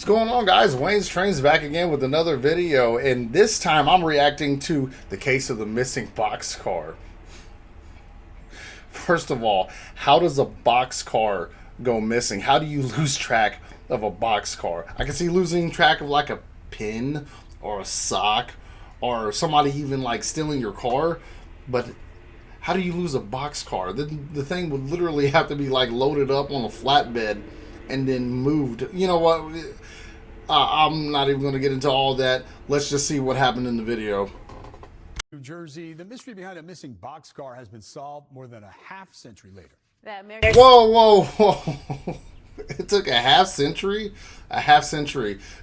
What's going on, guys? Wayne's Train's back again with another video, and this time I'm reacting to the case of the missing boxcar. First of all, how does a boxcar go missing? How do you lose track of a boxcar? I can see losing track of like a pin or a sock or somebody even like stealing your car, but how do you lose a boxcar? The thing would literally have to be like loaded up on a flatbed and then moved. You know what? I'm not even going to get into all that. Let's just see what happened in the video. New Jersey, the mystery behind a missing boxcar has been solved more than a half century later. Whoa, whoa, whoa. It took a half century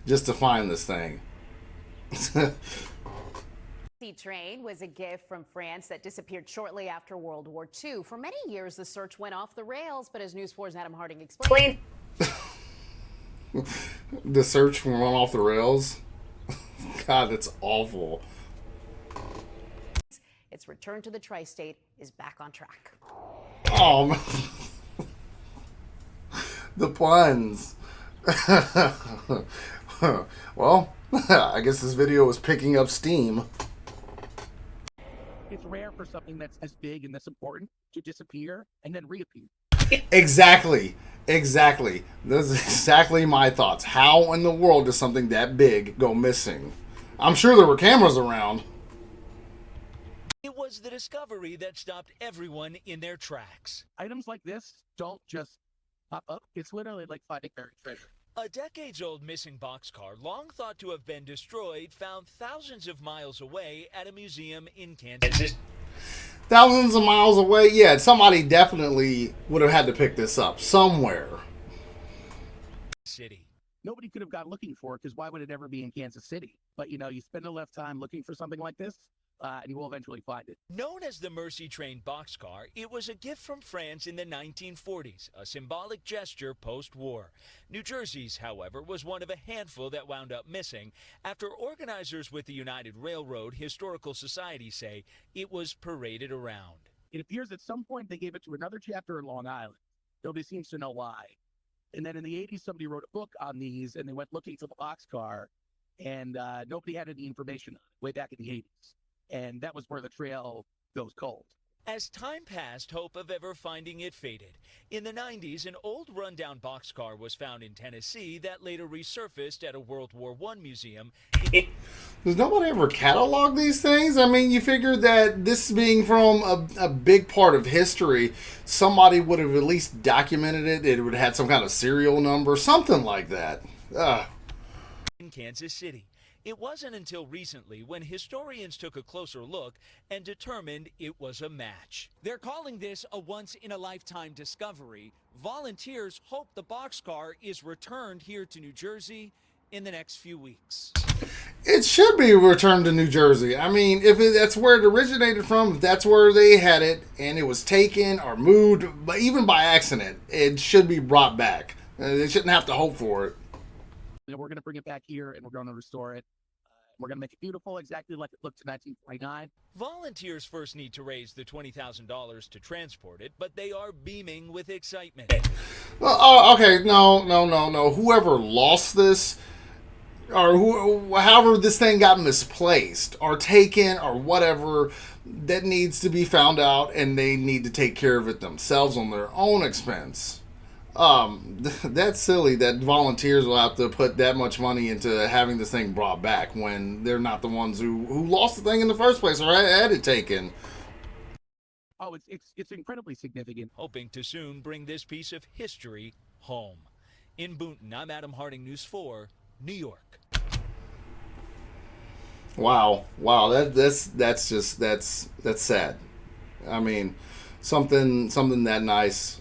just to find this thing. Train was a gift from France that disappeared shortly after World War II. For many years, the search went off the rails, but as News 4's Adam Harding explained, The search went off the rails. God, that's awful. its return to the tri-state is back on track. Oh, man. The puns. Well, I guess this video is picking up steam. It's rare for something that's as big and that's important to disappear and then reappear. Exactly. Those are exactly my thoughts. How in the world does something that big go missing? I'm sure there were cameras around. It was the discovery that stopped everyone in their tracks. Items like this don't just pop up. It's literally like finding buried treasure. A decades-old missing boxcar, long thought to have been destroyed, found thousands of miles away at a museum in Kansas. Thousands of miles away? Yeah, somebody definitely would have had to pick this up somewhere. City. Nobody could have gone looking for it because why would it ever be in Kansas City? But, you spend enough time looking for something like this, and you will eventually find it. Known as the Mercy Train boxcar, it was a gift from France in the 1940s, a symbolic gesture post-war. New Jersey's, however, was one of a handful that wound up missing after organizers with the United Railroad Historical Society say it was paraded around. It appears at some point they gave it to another chapter in Long Island. Nobody seems to know why. And then in the 80s, somebody wrote a book on these, and they went looking for the boxcar, and nobody had any information on it way back in the 80s. And that was where the trail goes cold. As time passed, hope of ever finding it faded. In the 90s, an old rundown boxcar was found in Tennessee that later resurfaced at a World War I museum. Does nobody ever catalog these things? I mean, you figure that this being from a big part of history, somebody would have at least documented it. It would have had some kind of serial number, something like that. In Kansas City. It wasn't until recently when historians took a closer look and determined it was a match. They're calling this a once-in-a-lifetime discovery. Volunteers hope the boxcar is returned here to New Jersey in the next few weeks. It should be returned to New Jersey. I mean, that's where it originated from, if that's where they had it, and it was taken or moved, but even by accident, it should be brought back. They shouldn't have to hope for it. We're going to bring it back here, and we're going to restore it. We're going to make it beautiful, exactly like it looked in 1929. Volunteers first need to raise the $20,000 to transport it, but they are beaming with excitement. Okay, no. Whoever lost this, or however this thing got misplaced, or taken, or whatever, that needs to be found out, and they need to take care of it themselves on their own expense. That's silly that volunteers will have to put that much money into having this thing brought back when they're not the ones who lost the thing in the first place or had it taken. Oh, it's incredibly significant. Hoping to soon bring this piece of history home. In Boonton, I'm Adam Harding, News 4, New York. Wow, that's sad. I mean, something that nice.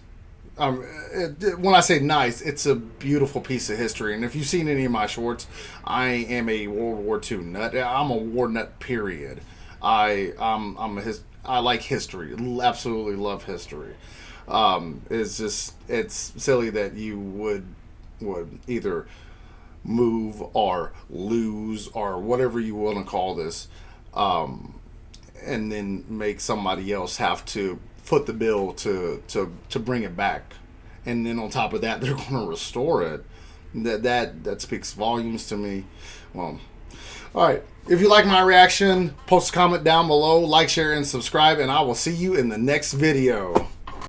When I say nice, it's a beautiful piece of history. And if you've seen any of my shorts, I am a World War II nut. I'm a war nut, period. I like history. Absolutely love history. It's silly that you would either move or lose or whatever you want to call this, and then make somebody else have to foot the bill to bring it back. And then on top of that, they're going to restore it. That speaks volumes to me. Well, all right. If you like my reaction, post a comment down below, like, share, and subscribe, and I will see you in the next video.